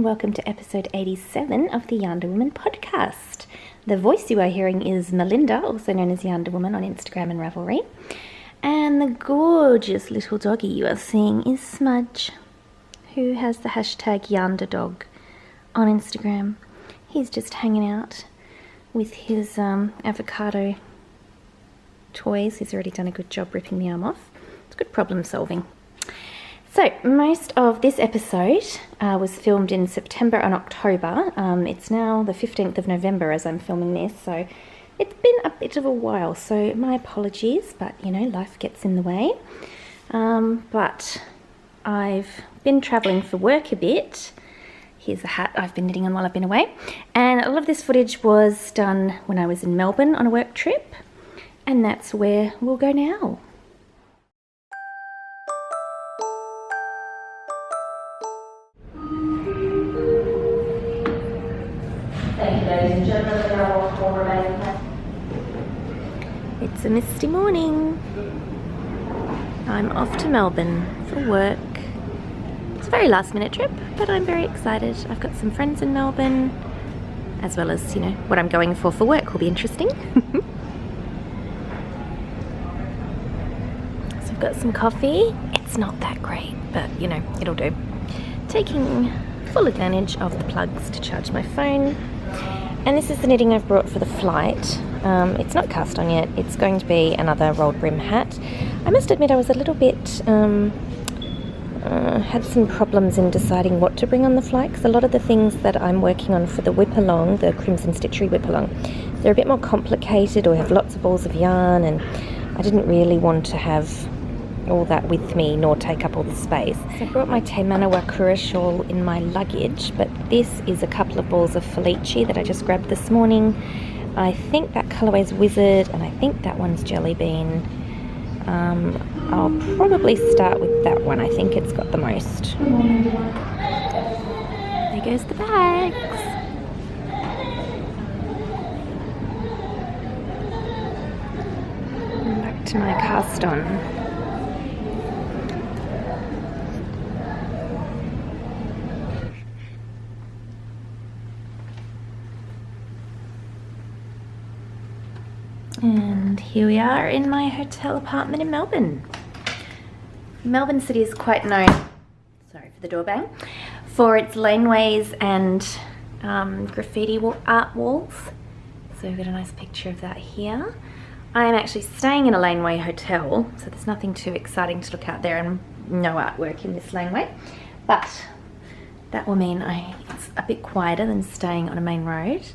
welcome to episode 87 of the YarnderWoman Podcast. The voice you are hearing is Melinda, also known as YarnderWoman on Instagram and Ravelry. And the gorgeous little doggy you are seeing is Smudge, who has the hashtag YarnderDog on Instagram. He's just hanging out with his avocado toys. He's already done a good job ripping the arm off. It's good problem solving. So, most of this episode was filmed in September and October. It's now the 15th of November as I'm filming this, so it's been a bit of a while, so my apologies, but you know, life gets in the way. But I've been travelling for work a bit. Here's a hat I've been knitting on while I've been away. And a lot of this footage was done when I was in Melbourne on a work trip, and that's where we'll go now. It's a misty morning. I'm off to Melbourne for work. It's a very last minute trip, but I'm very excited. I've got some friends in Melbourne, as well as, you know, what I'm going for work will be interesting. So I've got some coffee. It's not that great, but you know, it'll do. Taking full advantage of the plugs to charge my phone. And this is the knitting I've brought for the flight. It's not cast on yet. It's going to be another rolled brim hat. I must admit I was a little bit, had some problems in deciding what to bring on the flight, because a lot of the things that I'm working on for the whip along, the Crimson Stitchery whip along, they're a bit more complicated or have lots of balls of yarn, and I didn't really want to have all that with me nor take up all the space. So I brought my Taimana Wakura shawl in my luggage, but this is a couple of balls of Felici that I just grabbed this morning. I think that colourway is Wizard and I think that one's Jelly Bean. I'll probably start with that one. I think it's got the most. There goes the bags. Back to my cast on. And here we are in my hotel apartment in Melbourne. Melbourne City is quite known, sorry for the door bang, for its laneways and graffiti art walls. So we've got a nice picture of that here. I am actually staying in a laneway hotel, so there's nothing too exciting to look out there and no artwork in this laneway. But that will mean it's a bit quieter than staying on a main road.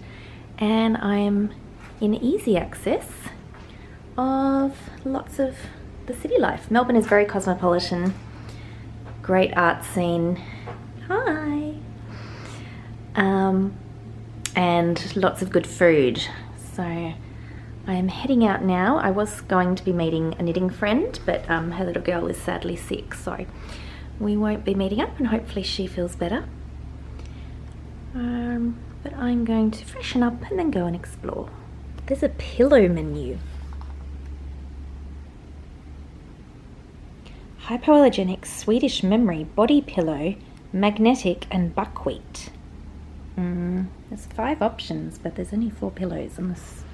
And I'm in easy access of lots of the city life. Melbourne is very cosmopolitan, great art scene, hi, and lots of good food. So I am heading out now. I was going to be meeting a knitting friend, but her little girl is sadly sick, so we won't be meeting up, and hopefully she feels better. But I'm going to freshen up and then go and explore. There's a pillow menu. Hypoallergenic Swedish memory body pillow, magnetic and buckwheat. There's 5 options, but there's only 4 pillows unless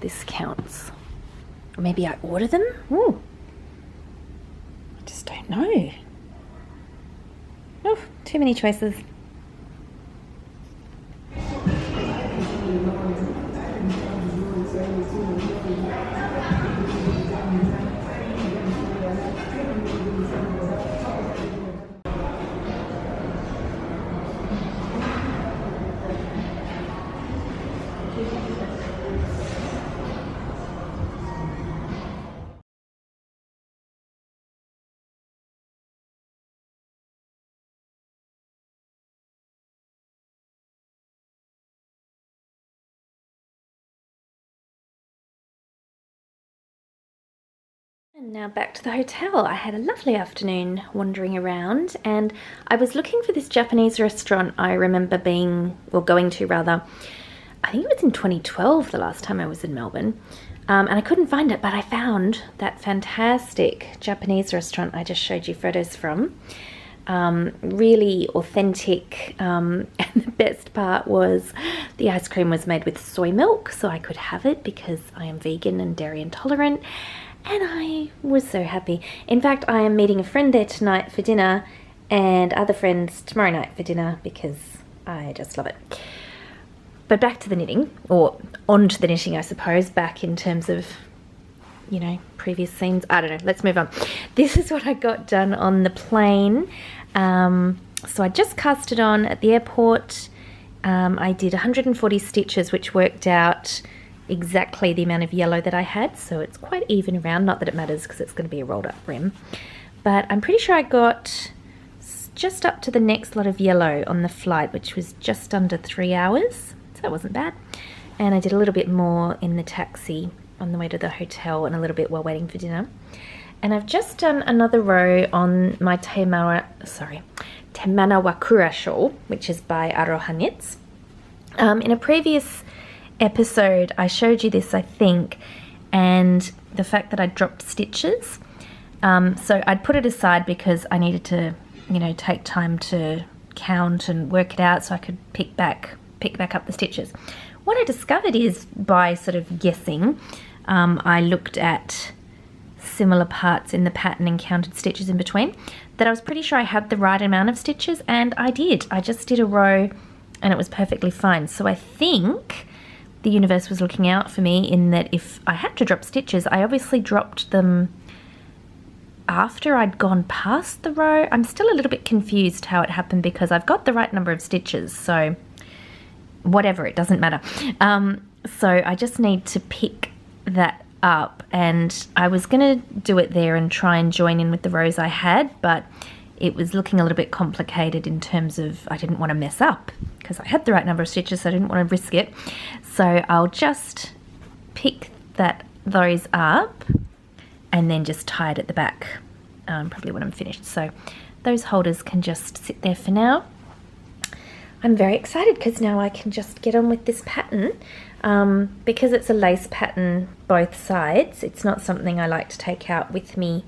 this counts. Or maybe I order them? Ooh. I just don't know. Oh, too many choices. And now back to the hotel. I had a lovely afternoon wandering around, and I was looking for this Japanese restaurant I remember going to rather. I think it was in 2012 the last time I was in Melbourne, and I couldn't find it, but I found that fantastic Japanese restaurant I just showed you photos from. really authentic, and the best part was the ice cream was made with soy milk, so I could have it because I am vegan and dairy intolerant, and I was so happy. In fact, I am meeting a friend there tonight for dinner and other friends tomorrow night for dinner because I just love it. But back to the knitting, or on to the knitting, I suppose, back in terms of, you know, previous scenes. I don't know, let's move on. This is what I got done on the plane. So I just cast it on at the airport. I did 140 stitches, which worked out exactly the amount of yellow that I had, so it's quite even around. Not that it matters because it's going to be a rolled up rim, but I'm pretty sure I got just up to the next lot of yellow on the flight, which was just under 3 hours. So that wasn't bad. And I did a little bit more in the taxi on the way to the hotel and a little bit while waiting for dinner. And I've just done another row on my Temanawakura shawl, which is by Aroha Knits. In a previous episode, I showed you this, I think, and the fact that I dropped stitches. So I'd put it aside because I needed to, you know, take time to count and work it out so I could pick back up the stitches. What I discovered is, by sort of guessing, I looked at similar parts in the pattern and counted stitches in between, that I was pretty sure I had the right amount of stitches, and I did. I just did a row and it was perfectly fine. So I think the universe was looking out for me in that if I had to drop stitches, I obviously dropped them after I'd gone past the row. I'm still a little bit confused how it happened because I've got the right number of stitches, so whatever, it doesn't matter. So I just need to pick that up, and I was going to do it there and try and join in with the rows I had, but it was looking a little bit complicated in terms of I didn't want to mess up because I had the right number of stitches, so I didn't want to risk it. So I'll just pick those up and then just tie it at the back, probably when I'm finished. So those holders can just sit there for now. I'm very excited because now I can just get on with this pattern. Because it's a lace pattern both sides, it's not something I like to take out with me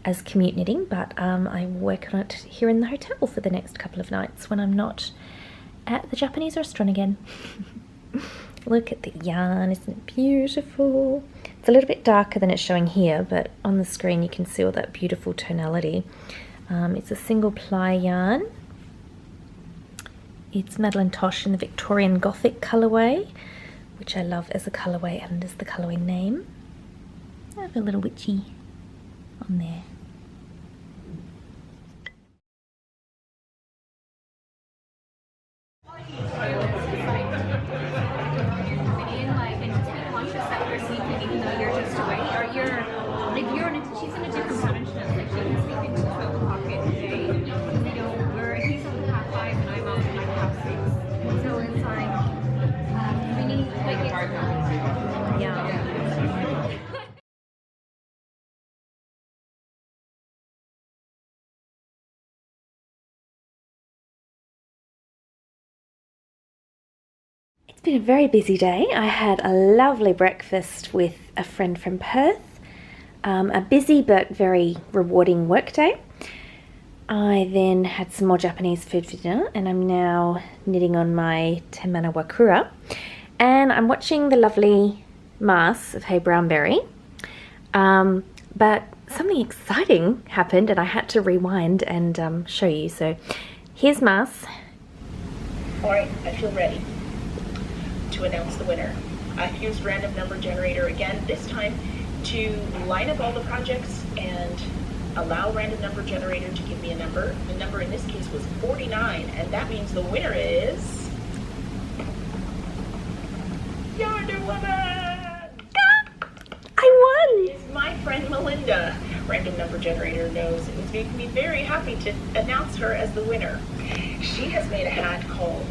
as commute knitting, but I work on it here in the hotel for the next couple of nights when I'm not at the Japanese restaurant again. Look at the yarn, isn't it beautiful? It's a little bit darker than it's showing here, but on the screen you can see all that beautiful tonality. It's a single ply yarn. It's Madeleine Tosh in the Victorian Gothic colourway, which I love as a colourway and as the colourway name. I have a little witchy on there. It's been a very busy day. I had a lovely breakfast with a friend from Perth. A busy but very rewarding work day. I then had some more Japanese food for dinner, and I'm now knitting on my Temanawakura. And I'm watching the lovely Mass of Hey Brownberry. But something exciting happened and I had to rewind and show you. So here's Mass. Alright, I feel ready to announce the winner. I've used random number generator again, this time to line up all the projects and allow random number generator to give me a number. The number in this case was 49, and that means the winner is YarnderWoman! I won! It's my friend Melinda. Random number generator knows it would make me very happy to announce her as the winner. She has made a hat called...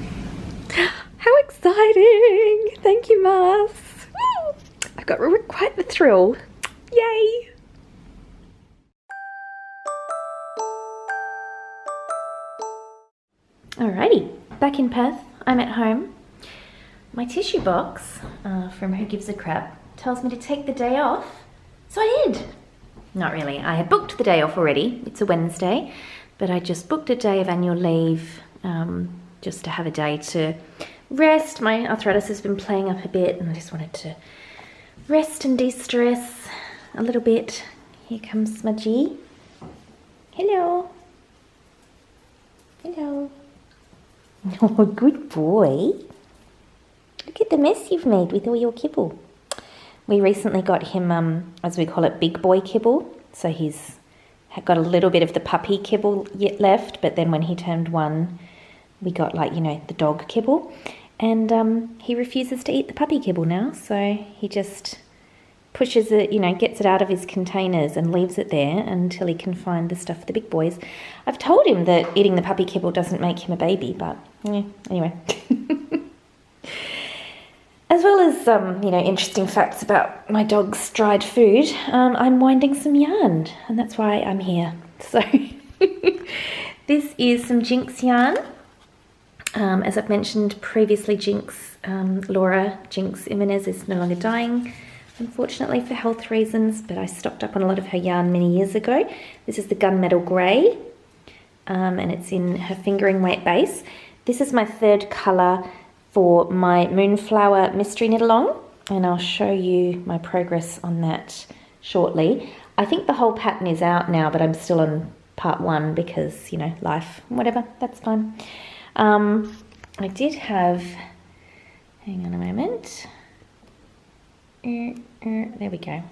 How exciting! Thank you, Mars. I've got quite the thrill. Yay! Alrighty, back in Perth. I'm at home. My tissue box from Who Gives a Crap tells me to take the day off, so I did. Not really. I had booked the day off already. It's a Wednesday, but I just booked a day of annual leave just to have a day to rest. My arthritis has been playing up a bit and I just wanted to rest and de-stress a little bit. Here comes Smudgy. Hello. Hello. Oh, good boy. Look at the mess you've made with all your kibble. We recently got him, as we call it, big boy kibble. So he's got a little bit of the puppy kibble yet left, but then when he turned 1, we got the dog kibble. And he refuses to eat the puppy kibble now, so he just pushes it, gets it out of his containers and leaves it there until he can find the stuff for the big boys. I've told him that eating the puppy kibble doesn't make him a baby, but anyway. As well as, interesting facts about my dog's dried food, I'm winding some yarn, and that's why I'm here. So, this is some Jinx yarn. As I've mentioned previously, Laura Jinx Jimenez is no longer dying, unfortunately, for health reasons, but I stocked up on a lot of her yarn many years ago. This is the Gunmetal Grey, and it's in her fingering weight base. This is my 3rd colour for my Moonflower Mystery Knit Along, and I'll show you my progress on that shortly. I think the whole pattern is out now, but I'm still on part 1 because, life, whatever, that's fine. I did have, hang on a moment, there we go,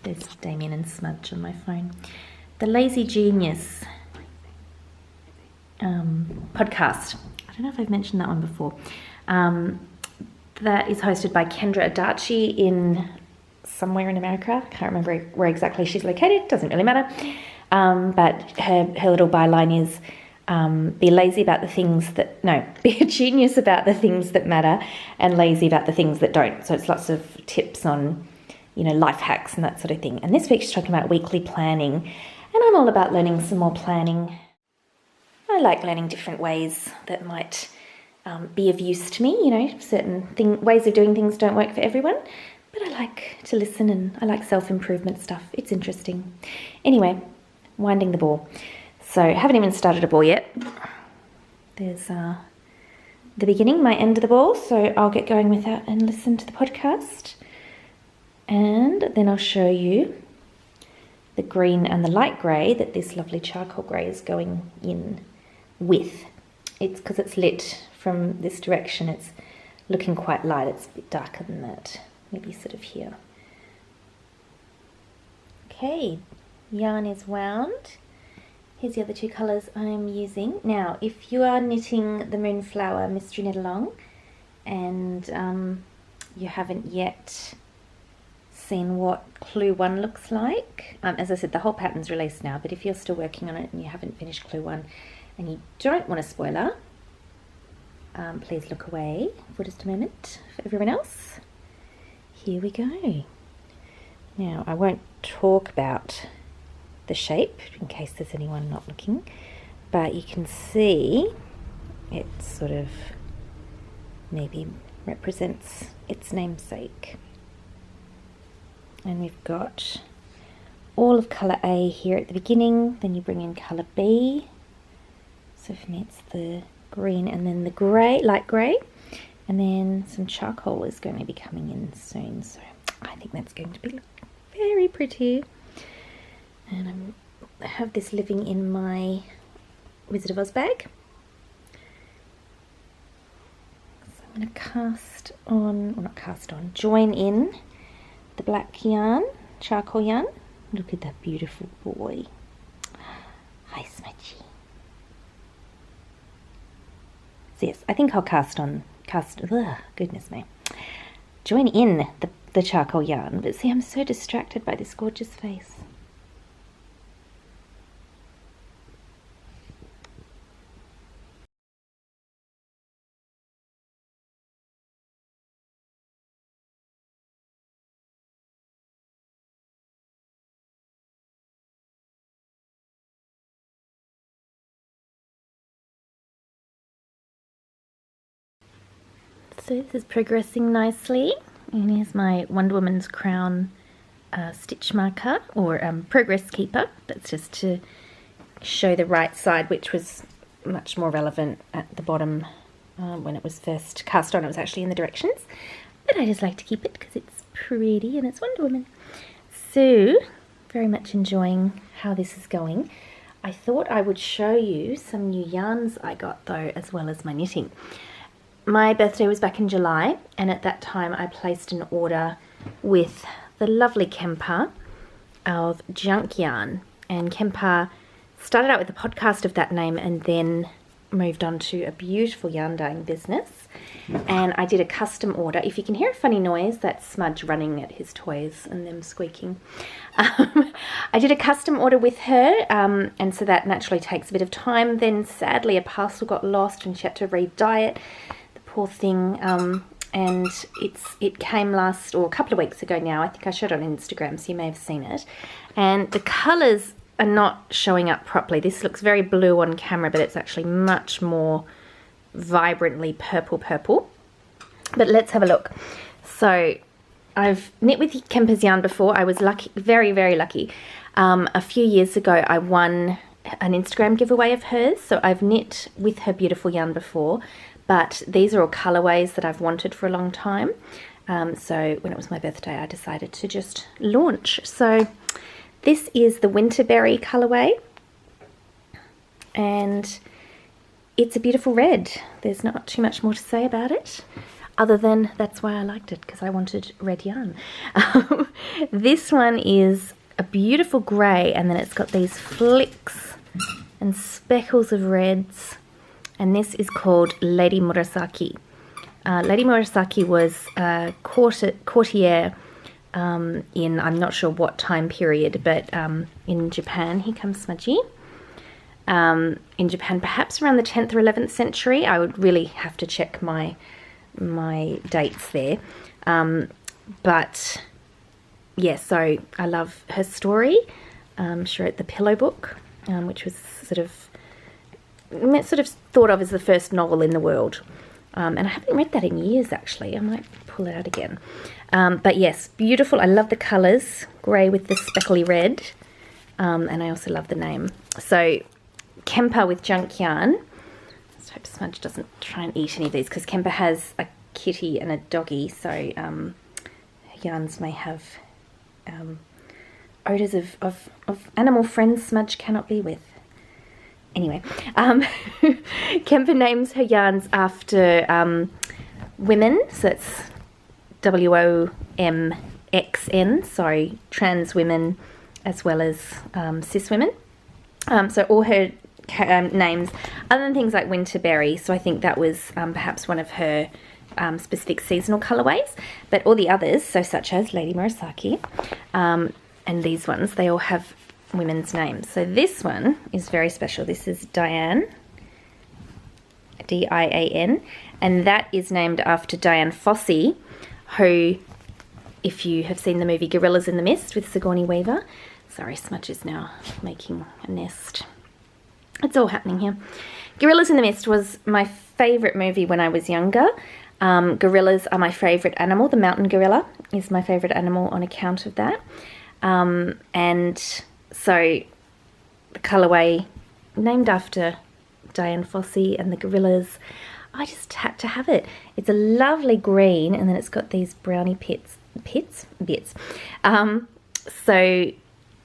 there's Damien and Smudge on my phone. The Lazy Genius podcast. I don't know if I've mentioned that one before. That is hosted by Kendra Adachi in somewhere in America. Can't remember where exactly she's located. Doesn't really matter. But her little byline is be lazy about the things that, no, be a genius about the things that matter and lazy about the things that don't. So it's lots of tips on, life hacks and that sort of thing. And this week she's talking about weekly planning. And I'm all about learning some more planning. I like learning different ways that might be of use to me. Certain ways of doing things don't work for everyone, but I like to listen and I like self-improvement stuff. It's interesting. Anyway, winding the ball. So I haven't even started a ball yet. There's the beginning, my end of the ball, so I'll get going with that and listen to the podcast. And then I'll show you the green and the light grey that this lovely charcoal grey is going in with. It's because it's lit from this direction, it's looking quite light. It's a bit darker than that, maybe sort of here. Okay, yarn is wound. Here's the other 2 colours I'm using. Now, if you are knitting the Moonflower Mystery Knit Along and you haven't yet seen what Clue 1 looks like, as I said, the whole pattern's released now, but if you're still working on it and you haven't finished Clue 1 and you don't want a spoiler, please look away for just a moment. For everyone else, here we go. Now, I won't talk about the shape in case there's anyone not looking, but you can see it sort of maybe represents its namesake. And we've got all of colour A here at the beginning, then you bring in colour B. So for me it's the green and then the grey, light grey, and then some charcoal is going to be coming in soon, so I think that's going to be very pretty. And I have this living in my Wizard of Oz bag. So I'm going to join in the black yarn, charcoal yarn. Look at that beautiful boy. Hi, Smudgy. So yes, I think I'll goodness me. Join in the charcoal yarn, but see, I'm so distracted by this gorgeous face. So this is progressing nicely, and here's my Wonder Woman's crown stitch marker, or progress keeper. That's just to show the right side, which was much more relevant at the bottom when it was first cast on. It was actually in the directions, but I just like to keep it because it's pretty and it's Wonder Woman. So, very much enjoying how this is going. I thought I would show you some new yarns I got though, as well as my knitting. My birthday was back in July, and at that time I placed an order with the lovely Kemper of Junk Yarn. And Kemper started out with a podcast of that name and then moved on to a beautiful yarn dyeing business. And I did a custom order. If you can hear a funny noise, that's Smudge running at his toys and them squeaking. I did a custom order with her, and so that naturally takes a bit of time. Then sadly a parcel got lost and she had to re-dye it. Poor thing, and it came a couple of weeks ago now. I think I showed it on Instagram, so you may have seen it. And the colours are not showing up properly. This looks very blue on camera, but it's actually much more vibrantly purple. But let's have a look. So I've knit with Kempers yarn before. I was lucky, very, very lucky. A few years ago I won an Instagram giveaway of hers, so I've knit with her beautiful yarn before. But these are all colourways that I've wanted for a long time. So when it was my birthday, I decided to just launch. So this is the Winterberry colourway. And it's a beautiful red. There's not too much more to say about it, other than that's why I liked it, because I wanted red yarn. This one is a beautiful grey, and then it's got these flicks and speckles of reds. And this is called Lady Murasaki. Lady Murasaki was a courtier in, I'm not sure what time period, but in Japan. Here comes Smudgy. In Japan, perhaps around the 10th or 11th century. I would really have to check my dates there. But yeah, so I love her story. She wrote the Pillow Book, which was sort of thought of as the first novel in the world. And I haven't read that in years, actually. I might pull it out again. But yes, beautiful. I love the colours, grey with the speckly red. And I also love the name. So Kemper with Junk Yarn. Let's hope Smudge doesn't try and eat any of these, because Kemper has a kitty and a doggy, so her yarns may have odours of animal friends Smudge cannot be with. Anyway, Kemper names her yarns after women, so it's WOMXN, so trans women as well as cis women. So all her names, other than things like Winterberry, so I think that was perhaps one of her specific seasonal colourways, but all the others, so such as Lady Murasaki, and these ones, they all have women's names. So this one is very special. This is Diane, D-I-A-N, and that is named after Diane Fossey, who, if you have seen the movie Gorillas in the Mist with Sigourney Weaver, sorry, Smudge is now making a nest. It's all happening here. Gorillas in the Mist was my favourite movie when I was younger. Gorillas are my favourite animal. The mountain gorilla is my favourite animal on account of that. And so the colourway named after Diane Fossey and the gorillas, I just had to have it. It's a lovely green, and then it's got these brownie bits. So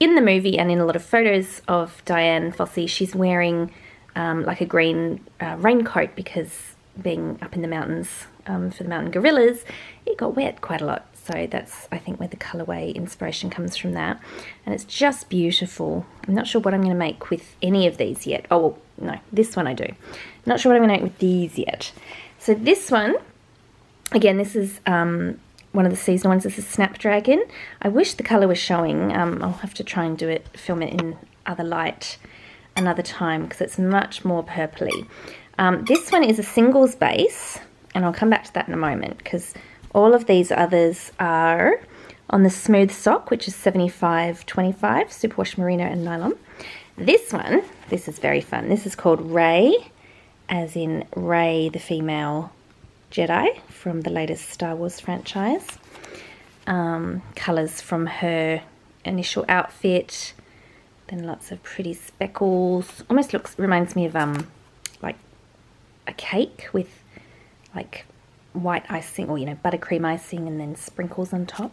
in the movie and in a lot of photos of Diane Fossey, she's wearing like a green raincoat, because being up in the mountains for the mountain gorillas, it got wet quite a lot. So that's, I think, where the colourway inspiration comes from that. And it's just beautiful. I'm not sure what I'm going to make with any of these yet. Oh, well, no, this one I do. Not sure what I'm going to make with these yet. So this one, again, this is one of the seasonal ones. This is Snapdragon. I wish the colour was showing. I'll have to try and film it in other light another time, because it's much more purpley. This one is a singles base, and I'll come back to that in a moment, because all of these others are on the smooth sock, which is 75/25, superwash merino and nylon. This one, this is very fun. This is called Rey, as in Rey, the female Jedi from the latest Star Wars franchise. Colours from her initial outfit, Then lots of pretty speckles. Almost reminds me of like a cake with like white icing, or buttercream icing, and then sprinkles on top.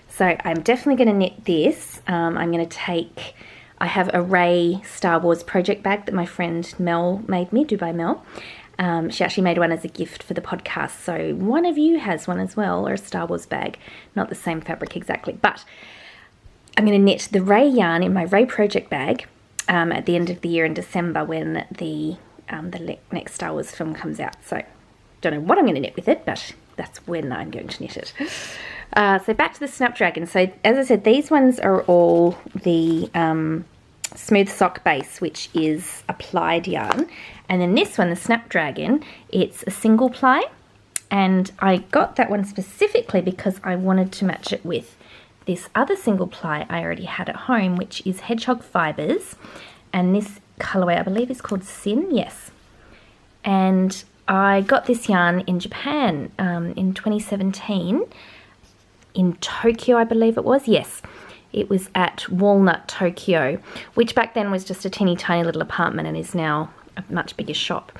So I'm definitely going to knit this. I'm going to take, I have a Ray Star Wars project bag that my friend Mel made me, Dubai Mel. She actually made one as a gift for the podcast, so one of you has one as well, or a Star Wars bag. Not the same fabric exactly, but I'm going to knit the Ray yarn in my Ray project bag at the end of the year in December when the next Star Wars film comes out. So don't know what I'm going to knit with it, but that's when I'm going to knit it. So back to the Snapdragon. So as I said, these ones are all the smooth sock base, which is applied yarn. And then this one, the Snapdragon, it's a single ply. And I got that one specifically because I wanted to match it with this other single ply I already had at home, which is Hedgehog Fibers. And this colorway, I believe, is called Sin. Yes. And I got this yarn in Japan in 2017. In Tokyo, I believe it was. Yes. It was at Walnut, Tokyo, which back then was just a teeny tiny little apartment and is now a much bigger shop.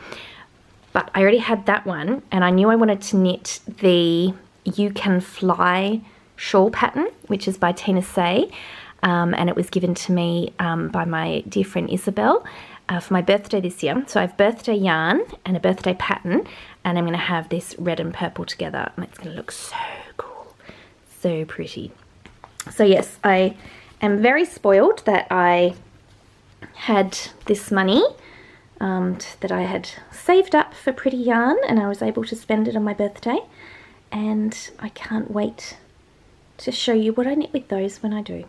But I already had that one, and I knew I wanted to knit the You Can Fly shawl pattern, which is by Tina Say, and it was given to me by my dear friend Isabel for my birthday this year. So I have birthday yarn and a birthday pattern, and I'm going to have this red and purple together, and it's going to look so cool, so pretty. So yes, I am very spoiled that I had this money that I had saved up for pretty yarn, and I was able to spend it on my birthday, and I can't wait to show you what I knit with those when I do.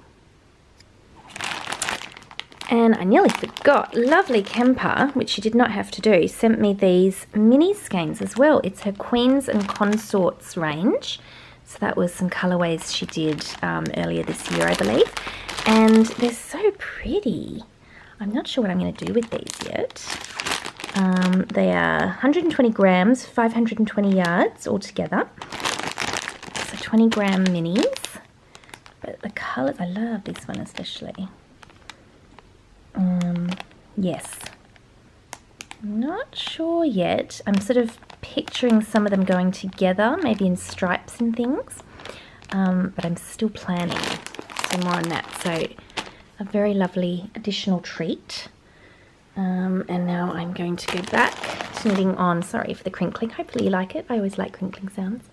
And I nearly forgot, Lovely Kemper, which she did not have to do, sent me these mini skeins as well. It's her Queens and Consorts range. So that was some colourways she did earlier this year, I believe. And they're so pretty. I'm not sure what I'm going to do with these yet. They are 120 grams, 520 yards altogether. So 20 gram minis. But the colours, I love this one especially. Yes. Not sure yet. I'm sort of picturing some of them going together, maybe in stripes and things. But I'm still planning. So more on that. So a very lovely additional treat. And now I'm going to go back to knitting on, sorry for the crinkling, hopefully you like it, I always like crinkling sounds.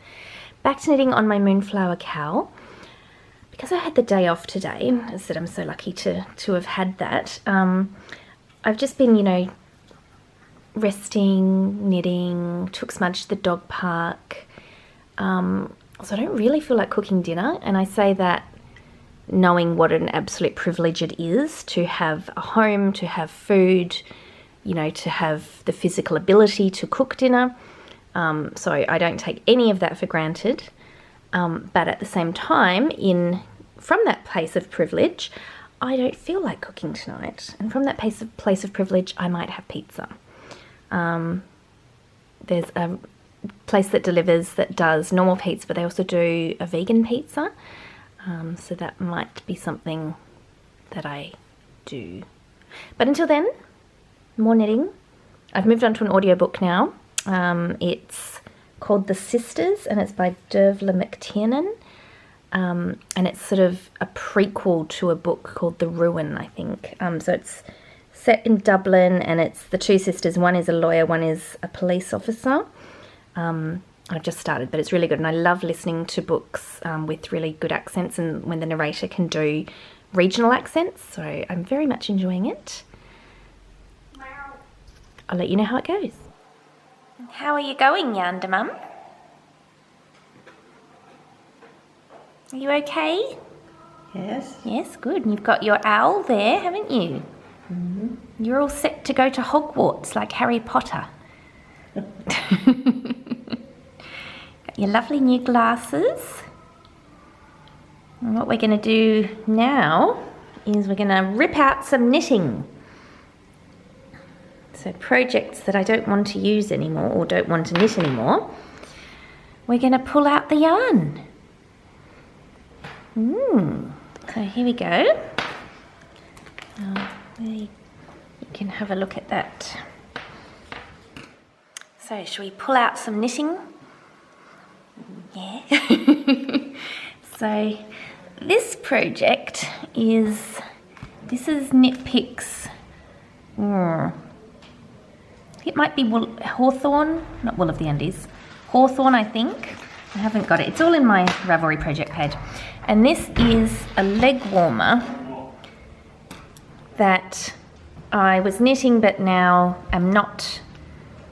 Back to knitting on my Moonflower cowl. Because I had the day off today, as I said, I'm so lucky to have had that. I've just been, resting, knitting, took Smudge to the dog park. So I don't really feel like cooking dinner, and I say that knowing what an absolute privilege it is to have a home, to have food, to have the physical ability to cook dinner. So I don't take any of that for granted. But at the same time, from that place of privilege, I don't feel like cooking tonight. And from that place of privilege, I might have pizza. There's a place that does normal pizza, but they also do a vegan pizza. So that might be something that I do. But until then, more knitting. I've moved on to an audiobook now. It's called The Sisters, and it's by Dervla McTiernan. And it's sort of a prequel to a book called The Ruin, I think. So it's set in Dublin, and it's the two sisters. One is a lawyer, one is a police officer. I've just started, but it's really good, and I love listening to books with really good accents, and when the narrator can do regional accents, so I'm very much enjoying it. I'll let you know how it goes. How are you going, YarnderWoman? Are you okay? Yes. Yes, good. And you've got your owl there, haven't you? Mm-hmm. You're all set to go to Hogwarts like Harry Potter. Got your lovely new glasses. And what we're going to do now is we're going to rip out some knitting. So projects that I don't want to use anymore or don't want to knit anymore, we're going to pull out the yarn. So here we go. You can have a look at that. So shall we pull out some knitting? Yeah. So this project is Knit Picks. It might be Hawthorn, not Wool of the Andes. Hawthorn, I think. I haven't got it. It's all in my Ravelry project page. And this is a leg warmer that I was knitting but now am not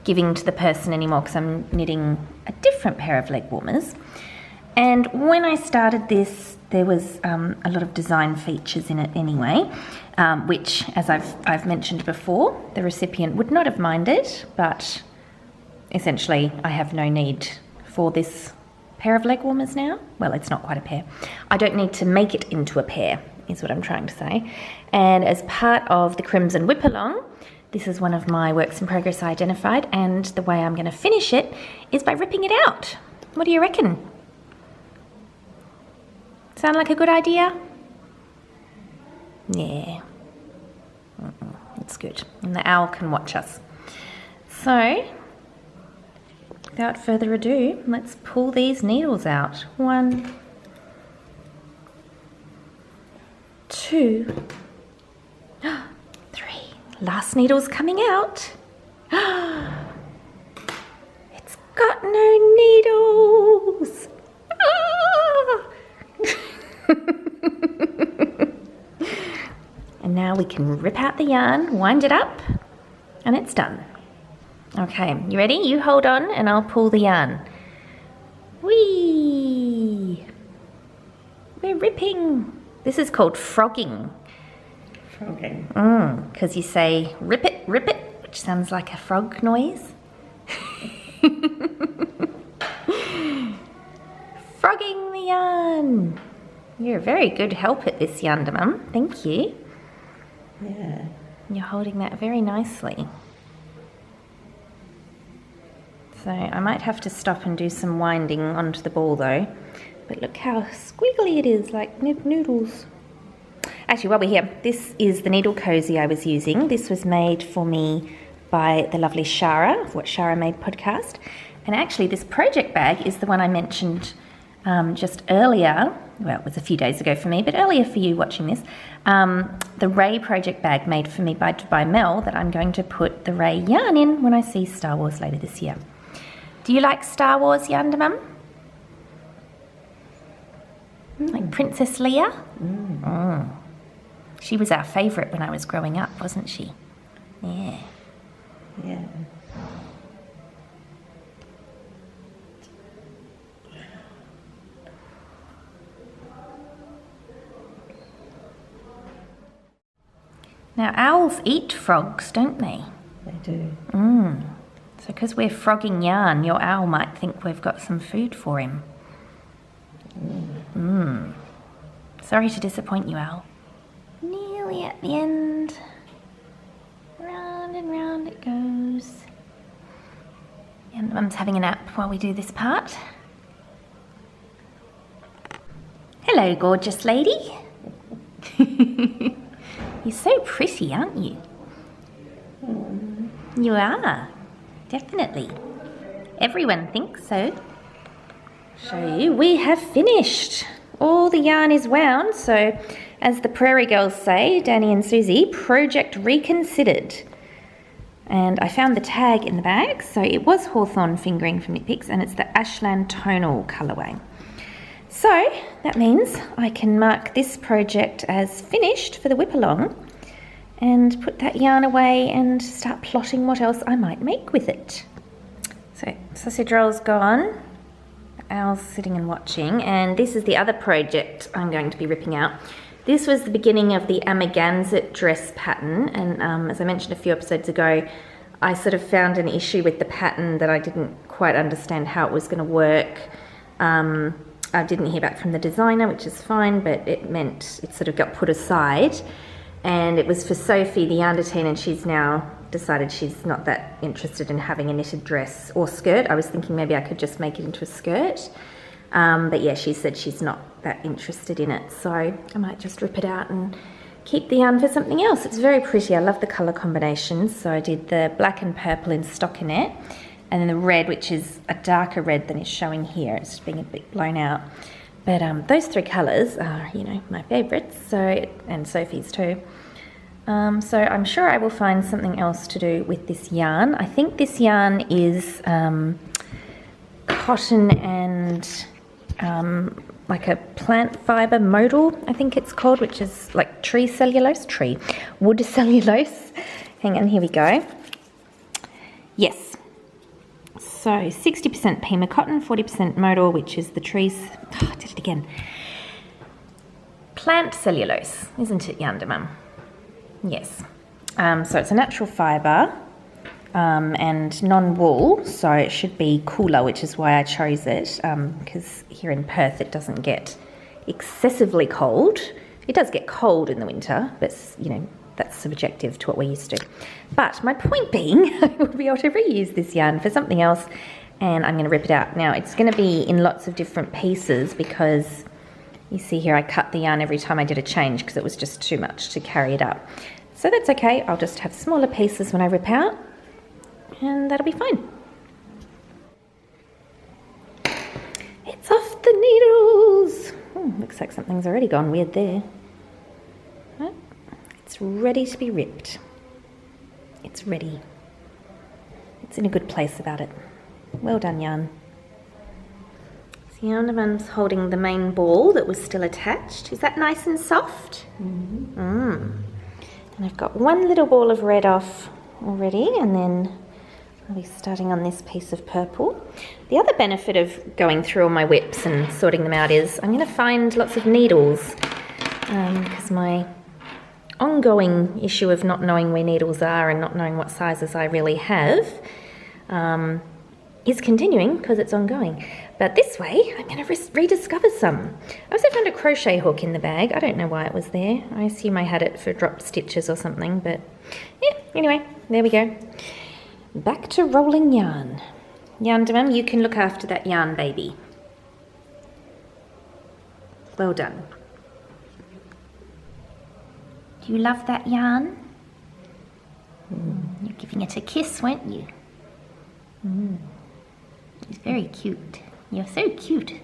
giving to the person anymore because I'm knitting a different pair of leg warmers. And when I started this, there was a lot of design features in it anyway, which, as I've mentioned before, the recipient would not have minded, but essentially I have no need for this pair of leg warmers now. Well, it's not quite a pair. I don't need to make it into a pair, is what I'm trying to say. And as part of the Crimson Whip Along, this is one of my works in progress I identified, and the way I'm going to finish it is by ripping it out. What do you reckon? Sound like a good idea? Yeah. It's good. And the owl can watch us. So, without further ado, let's pull these needles out. 1, 2, 3. Last needle's coming out. It's got no needles. And now we can rip out the yarn, wind it up, and it's done. Okay, you ready? You hold on and I'll pull the yarn. Whee! We're ripping. This is called frogging. Frogging. Because you say rip it, which sounds like a frog noise. Frogging the yarn. You're a very good help at this, YarnderWoman. Thank you. Yeah. You're holding that very nicely. So I might have to stop and do some winding onto the ball though. But look how squiggly it is, like noodles. Actually, while we're here, this is the needle cozy I was using. This was made for me by the lovely Shara of What Shara Made podcast. And actually this project bag is the one I mentioned just earlier. Well, it was a few days ago for me, but earlier for you watching this. The Ray project bag made for me by Mel that I'm going to put the Ray yarn in when I see Star Wars later this year. Do you like Star Wars, YarnderWoman? Like Princess Leia? She was our favourite when I was growing up, wasn't she? Yeah. Yeah. Now, owls eat frogs, don't they? They do. So because we're frogging yarn, your owl might think we've got some food for him. Sorry to disappoint you, owl. Nearly at the end. Round and round it goes. And Mum's having a nap while we do this part. Hello, gorgeous lady. You're so pretty, aren't you? You are, definitely. Everyone thinks so. Show you, we have finished. All the yarn is wound, so as the Prairie Girls say, Danny and Susie, project reconsidered. And I found the tag in the bag, so it was Hawthorn fingering from Knit Picks, and it's the Ashland Tonal colourway. So that means I can mark this project as finished for the whip along and put that yarn away and start plotting what else I might make with it. So sausage roll's gone, the owl's sitting and watching, and this is the other project I'm going to be ripping out. This was the beginning of the Amagansett dress pattern, and as I mentioned a few episodes ago, I sort of found an issue with the pattern that I didn't quite understand how it was going to work. I didn't hear back from the designer, which is fine, but it meant it sort of got put aside. And it was for Sophie, the yarn team, and she's now decided she's not that interested in having a knitted dress or skirt. I was thinking maybe I could just make it into a skirt. But yeah, she said she's not that interested in it. So I might just rip it out and keep the yarn for something else. It's very pretty. I love the colour combinations. So I did the black and purple in stockinette, and then the red, which is a darker red than is showing here. It's just being a bit blown out. But those three colours are, my favourites. So, and Sophie's too. So I'm sure I will find something else to do with this yarn. I think this yarn is cotton and like a plant fibre modal, I think it's called, which is like wood cellulose. Hang on, here we go. Yes. So 60% Pima cotton, 40% modal, which is the trees. Oh, I did it again. Plant cellulose, isn't it, Yarnder Yes. So it's a natural fibre and non-wool, so it should be cooler, which is why I chose it, because here in Perth it doesn't get excessively cold. It does get cold in the winter, but that's subjective to what we're used to. But my point being, I will be able to reuse this yarn for something else, and I'm going to rip it out. Now, it's going to be in lots of different pieces because you see here I cut the yarn every time I did a change because it was just too much to carry it up. So that's okay. I'll just have smaller pieces when I rip out, and that'll be fine. It's off the needles. Looks like something's already gone weird there. Right. It's ready to be ripped. It's ready. It's in a good place about it. Well done, yarn. So Yarnderwoman's holding the main ball that was still attached. Is that nice and soft? Mm-hmm. And I've got one little ball of red off already, and then I'll be starting on this piece of purple. The other benefit of going through all my whips and sorting them out is I'm going to find lots of needles, because my ongoing issue of not knowing where needles are and not knowing what sizes I really have is continuing because it's ongoing. But this way, I'm going to rediscover some. I also found a crochet hook in the bag. I don't know why it was there. I assume I had it for drop stitches or something, but yeah, anyway, there we go. Back to rolling yarn. Yarnderwoman, you can look after that yarn baby. Well done. Do you love that yarn? You're giving it a kiss, weren't you? It's very cute. You're so cute.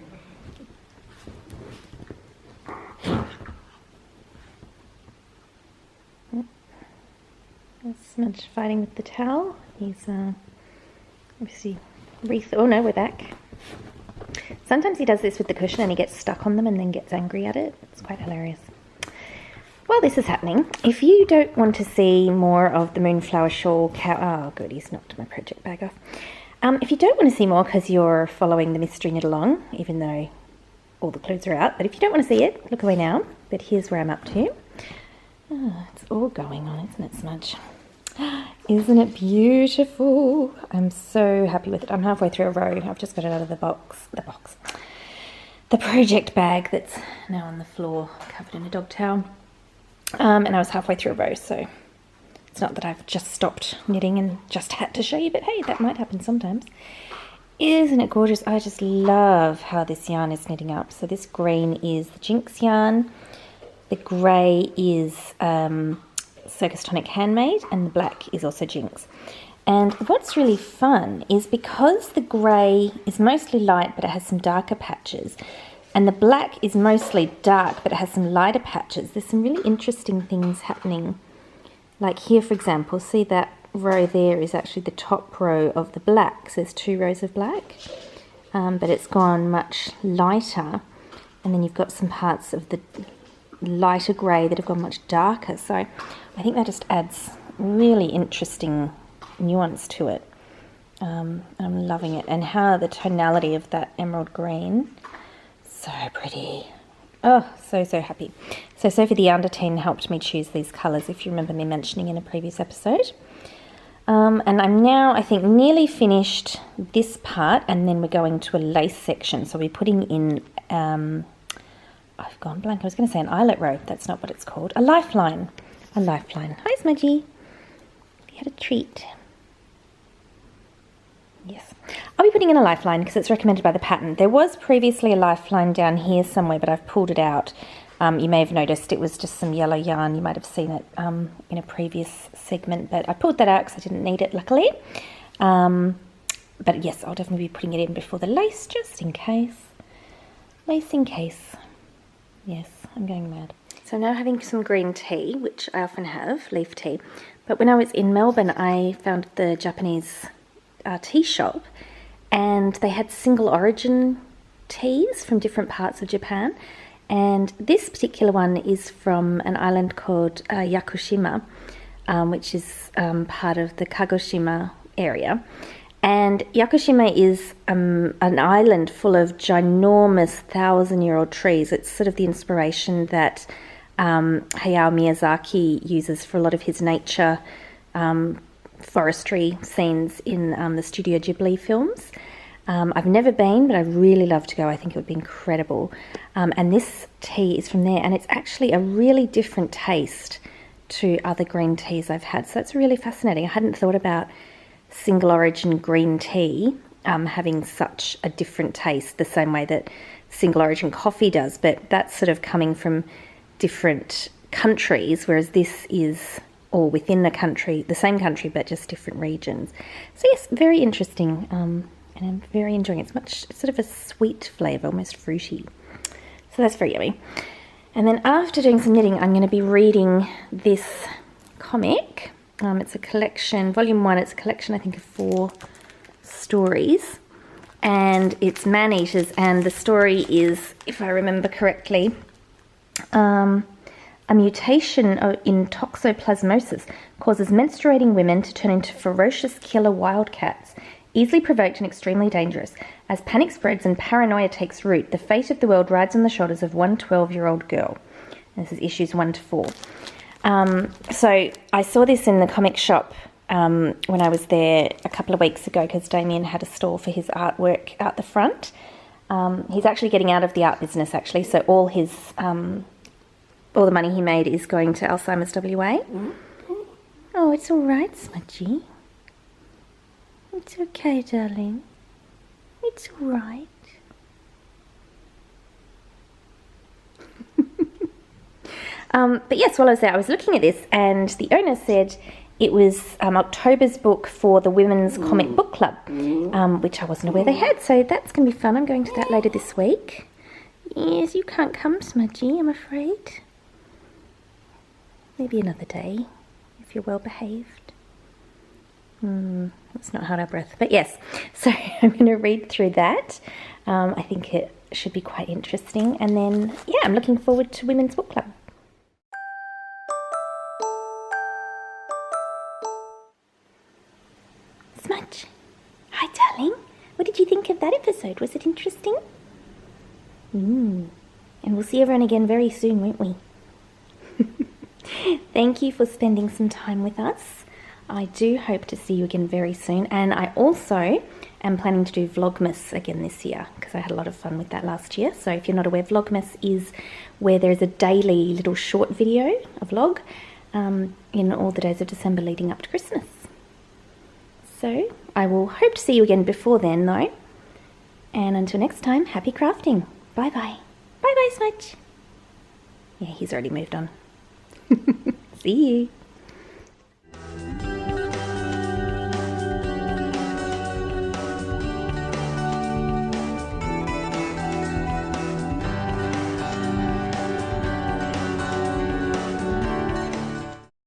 Smudge fighting with the towel. He's obviously oh no, we're back. Sometimes he does this with the cushion and he gets stuck on them and then gets angry at it. It's quite hilarious. While this is happening, if you don't want to see more of the Moonflower Shock, oh good, he's knocked my project bag off. If you don't want to see more because you're following the mystery knit along, even though all the clues are out, but if you don't want to see it, look away now. But here's where I'm up to. Oh, it's all going on, isn't it, Smudge? Isn't it beautiful? I'm so happy with it. I'm halfway through a row. I've just got it out of the project bag that's now on the floor, covered in a dog towel. And I was halfway through a row, so it's not that I've just stopped knitting and just had to show you, but hey, that might happen sometimes. Isn't it gorgeous? I just love how this yarn is knitting up. So this green is the Jinx yarn, the grey is Circus Tonic Handmade, and the black is also Jinx. And what's really fun is because the grey is mostly light but it has some darker patches, and the black is mostly dark but it has some lighter patches, there's some really interesting things happening. Like here, for example, see that row there is actually the top row of the black. So there's 2 rows of black, but it's gone much lighter. And then you've got some parts of the lighter grey that have gone much darker. So I think that just adds really interesting nuance to it. I'm loving it. And how the tonality of that emerald green, so pretty. Oh, so happy. So Sophie the Yarnder team helped me choose these colours, if you remember me mentioning in a previous episode. And I'm now, I think, nearly finished this part, and then we're going to a lace section. So we're putting in, I've gone blank. I was going to say an eyelet row. That's not what it's called. A lifeline. A lifeline. Hi, Smudgy. You had a treat. Yes. I'll be putting in a lifeline because it's recommended by the pattern. There was previously a lifeline down here somewhere, but I've pulled it out You may have noticed it was just some yellow yarn. You might have seen it in a previous segment, but I pulled that out because I didn't need it, luckily. But yes, I'll definitely be putting it in before the lace, just in case. Lace in case. Yes, I'm going mad. So I'm now having some green tea, which I often have, leaf tea. But when I was in Melbourne, I found the Japanese tea shop, and they had single origin teas from different parts of Japan. And this particular one is from an island called Yakushima, which is part of the Kagoshima area. And Yakushima is an island full of ginormous 1,000-year-old trees. It's sort of the inspiration that Hayao Miyazaki uses for a lot of his nature forestry scenes in the Studio Ghibli films. I've never been, but I'd really love to go. I think it would be incredible. And this tea is from there, and it's actually a really different taste to other green teas I've had. So it's really fascinating. I hadn't thought about single origin green tea having such a different taste, the same way that single origin coffee does, but that's sort of coming from different countries, whereas this is all within the country, the same country, but just different regions. So yes, very interesting, and I'm very enjoying it. It's sort of a sweet flavour, almost fruity. So that's very yummy. And then after doing some knitting, I'm going to be reading this comic. It's a collection, volume 1, it's a collection, I think, of 4 stories. And it's man-eaters, and the story is, if I remember correctly, a mutation in toxoplasmosis causes menstruating women to turn into ferocious killer wildcats, easily provoked and extremely dangerous. As panic spreads and paranoia takes root, the fate of the world rides on the shoulders of one 12-year-old girl. This is issues 1 to 4. So I saw this in the comic shop when I was there a couple of weeks ago, because Damien had a stall for his artwork out the front. He's actually getting out of the art business, actually, so all the money he made is going to Alzheimer's WA. Oh, it's all right, Smudgy. It's okay, darling. It's all right. But yes, while I was there, I was looking at this, and the owner said it was October's book for the Women's Comic Book Club, which I wasn't aware they had, so that's going to be fun. I'm going to that later this week. Yes, you can't come, Smudgy, I'm afraid. Maybe another day, if you're well behaved. Let's not hold our breath. But yes, so I'm going to read through that. I think it should be quite interesting. And then, yeah, I'm looking forward to Women's Book Club. Smudge. Hi, darling. What did you think of that episode? Was it interesting? And we'll see everyone again very soon, won't we? Thank you for spending some time with us. I do hope to see you again very soon. And I also am planning to do Vlogmas again this year, because I had a lot of fun with that last year. So if you're not aware, Vlogmas is where there's a daily little short video, a vlog, in all the days of December leading up to Christmas. So I will hope to see you again before then, though. And until next time, happy crafting. Bye-bye. Bye-bye, Smudge. Yeah, he's already moved on. See you.